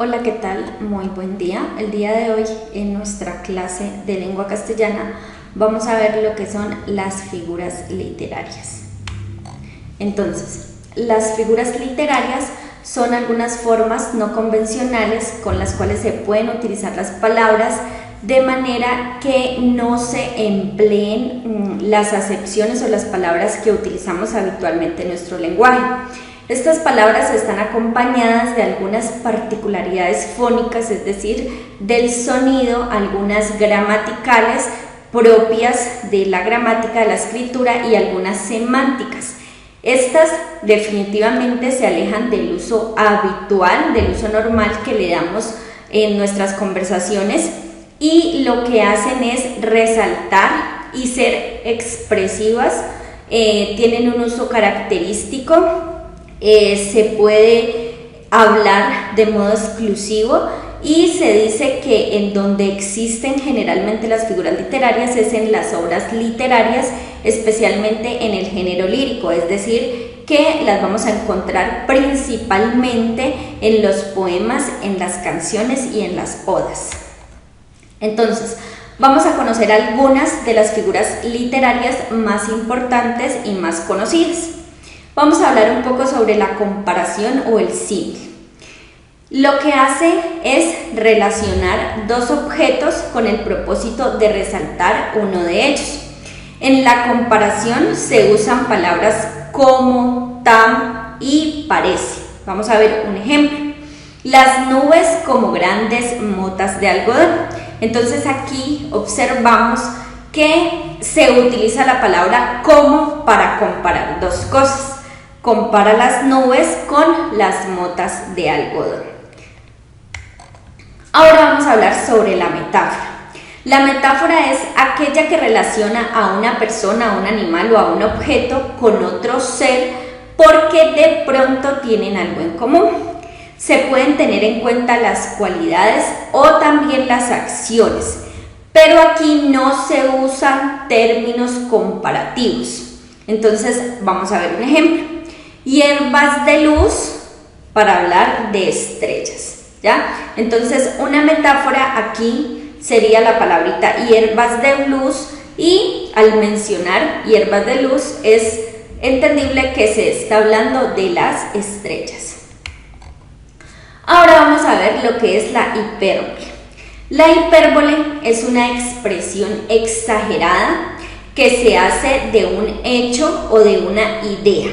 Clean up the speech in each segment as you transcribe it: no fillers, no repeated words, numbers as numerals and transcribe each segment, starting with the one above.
Hola, ¿qué tal? Muy buen día. El día de hoy en nuestra clase de lengua castellana vamos a ver lo que son las figuras literarias. Entonces, las figuras literarias son algunas formas no convencionales con las cuales se pueden utilizar las palabras de manera que no se empleen las acepciones o las palabras que utilizamos habitualmente en nuestro lenguaje. Estas palabras están acompañadas de algunas particularidades fónicas, es decir, del sonido, algunas gramaticales propias de la gramática, de la escritura y algunas semánticas. Estas definitivamente se alejan del uso habitual, del uso normal que le damos en nuestras conversaciones y lo que hacen es resaltar y ser expresivas, tienen un uso característico. Se puede hablar de modo exclusivo y se dice que en donde existen generalmente las figuras literarias es en las obras literarias, especialmente en el género lírico, es decir, que las vamos a encontrar principalmente en los poemas, en las canciones y en las odas. Entonces, vamos a conocer algunas de las figuras literarias más importantes y más conocidas. Vamos a hablar un poco sobre la comparación o el símil. Lo que hace es relacionar dos objetos con el propósito de resaltar uno de ellos. En la comparación se usan palabras como, tan y parece. Vamos a ver un ejemplo. Las nubes como grandes motas de algodón. Entonces aquí observamos que se utiliza la palabra como para comparar dos cosas. Compara las nubes con las motas de algodón. Ahora vamos a hablar sobre la metáfora. La metáfora es aquella que relaciona a una persona, a un animal o a un objeto con otro ser porque de pronto tienen algo en común. Se pueden tener en cuenta las cualidades o también las acciones, pero aquí no se usan términos comparativos. Entonces vamos a ver un ejemplo. Hierbas de luz para hablar de estrellas, ¿ya? Entonces una metáfora aquí sería la palabrita hierbas de luz y al mencionar hierbas de luz es entendible que se está hablando de las estrellas. Ahora vamos a ver lo que es la hipérbole. La hipérbole es una expresión exagerada que se hace de un hecho o de una idea.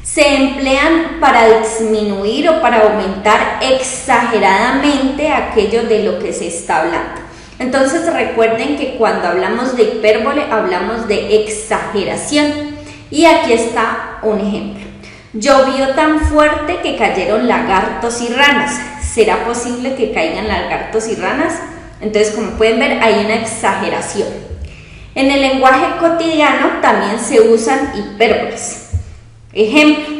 Se emplean para disminuir o para aumentar exageradamente aquello de lo que se está hablando. Entonces recuerden que cuando hablamos de hipérbole hablamos de exageración. Y aquí está un ejemplo. Llovió tan fuerte que cayeron lagartos y ranas. ¿Será posible que caigan lagartos y ranas? Entonces, como pueden ver, hay una exageración. En el lenguaje cotidiano también se usan hipérboles. Ejemplo,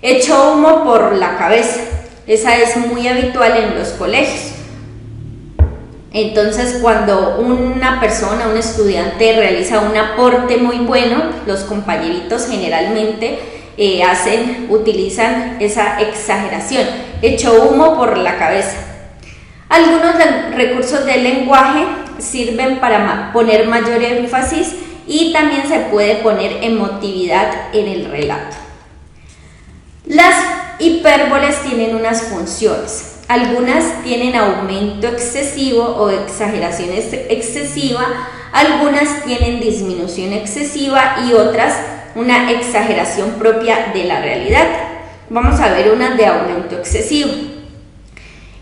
echó humo por la cabeza. Esa es muy habitual en los colegios. Entonces, cuando una persona, un estudiante realiza un aporte muy bueno, los compañeritos generalmente utilizan esa exageración. Echó humo por la cabeza. Algunos recursos del lenguaje sirven para poner mayor énfasis y también se puede poner emotividad en el relato. Las hipérboles tienen unas funciones. Algunas tienen aumento excesivo o exageración excesiva, algunas tienen disminución excesiva y otras una exageración propia de la realidad. Vamos a ver una de aumento excesivo.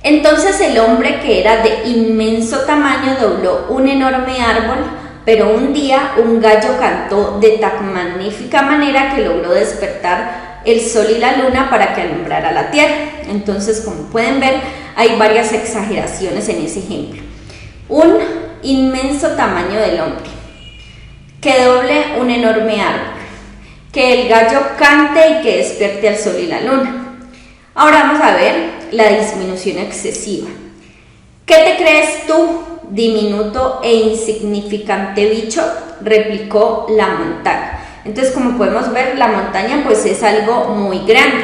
Entonces el hombre que era de inmenso tamaño dobló un enorme árbol, pero un día un gallo cantó de tan magnífica manera que logró despertar el sol y la luna para que alumbrara la tierra. Entonces, como pueden ver, hay varias exageraciones en ese ejemplo. Un inmenso tamaño del hombre, que doble un enorme árbol, que el gallo cante y que despierte al sol y la luna. Ahora vamos a ver la disminución excesiva. ¿Qué te crees tú, diminuto e insignificante bicho?, replicó la montaña. Entonces, como podemos ver, la montaña pues es algo muy grande.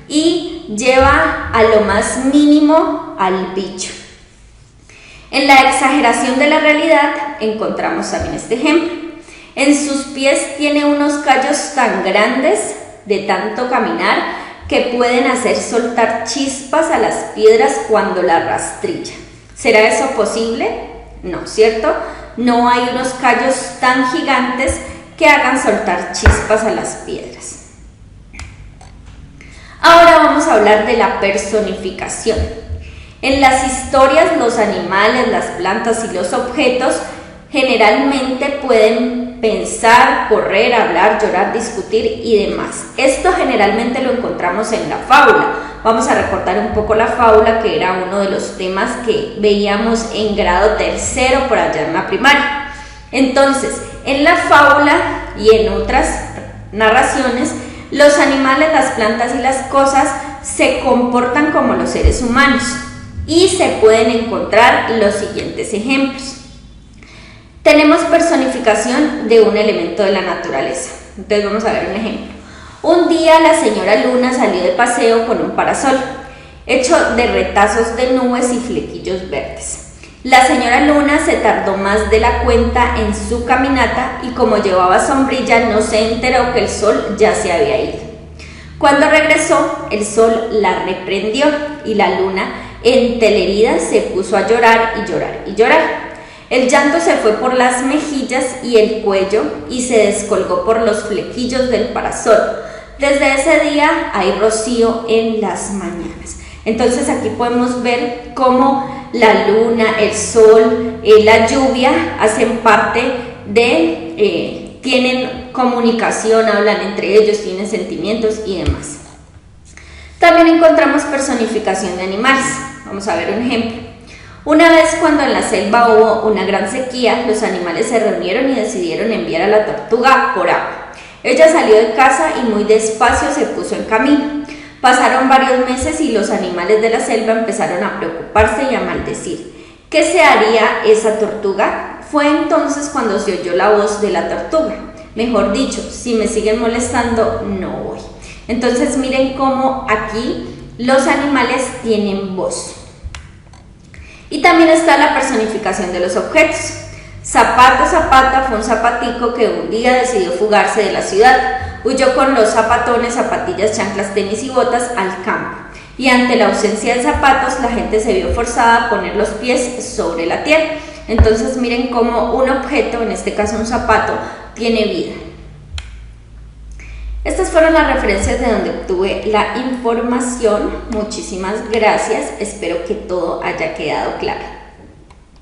y lleva a lo más mínimo al bicho. En la exageración de la realidad encontramos también este ejemplo. En sus pies tiene unos callos tan grandes de tanto caminar que pueden hacer soltar chispas a las piedras cuando la rastrilla. ¿Será eso posible? No, ¿cierto? No hay unos callos tan gigantes que hagan soltar chispas a las piedras. Ahora vamos a hablar de la personificación. En las historias, los animales, las plantas y los objetos generalmente pueden pensar, correr, hablar, llorar, discutir y demás. Esto generalmente lo encontramos en la fábula. Vamos a recordar un poco la fábula, que era uno de los temas que veíamos en grado tercero por allá en la primaria. Entonces, en la fábula y en otras narraciones, los animales, las plantas y las cosas se comportan como los seres humanos y se pueden encontrar los siguientes ejemplos. Tenemos personificación de un elemento de la naturaleza. Entonces vamos a ver un ejemplo. Un día la señora Luna salió de paseo con un parasol hecho de retazos de nubes y flequillos verdes. La señora Luna se tardó más de la cuenta en su caminata y como llevaba sombrilla no se enteró que el sol ya se había ido. Cuando regresó, el sol la reprendió y la Luna, entelerida, se puso a llorar y llorar y llorar. El llanto se fue por las mejillas y el cuello y se descolgó por los flequillos del parasol. Desde ese día hay rocío en las mañanas. Entonces aquí podemos ver cómo la luna, el sol, la lluvia hacen parte de, tienen comunicación, hablan entre ellos, tienen sentimientos y demás. También encontramos personificación de animales. Vamos a ver un ejemplo. Una vez cuando en la selva hubo una gran sequía, los animales se reunieron y decidieron enviar a la tortuga por agua. Ella salió de casa y muy despacio se puso en camino. Pasaron varios meses y los animales de la selva empezaron a preocuparse y a maldecir. ¿Qué se haría esa tortuga? Fue entonces cuando se oyó la voz de la tortuga. Mejor dicho, si me siguen molestando, no voy. Entonces miren cómo aquí los animales tienen voz. Y también está la personificación de los objetos. Zapato Zapata fue un zapatico que un día decidió fugarse de la ciudad. Huyó con los zapatones, zapatillas, chanclas, tenis y botas al campo. Y ante la ausencia de zapatos, la gente se vio forzada a poner los pies sobre la tierra. Entonces miren cómo un objeto, en este caso un zapato, tiene vida. Estas fueron las referencias de donde obtuve la información. Muchísimas gracias. Espero que todo haya quedado claro.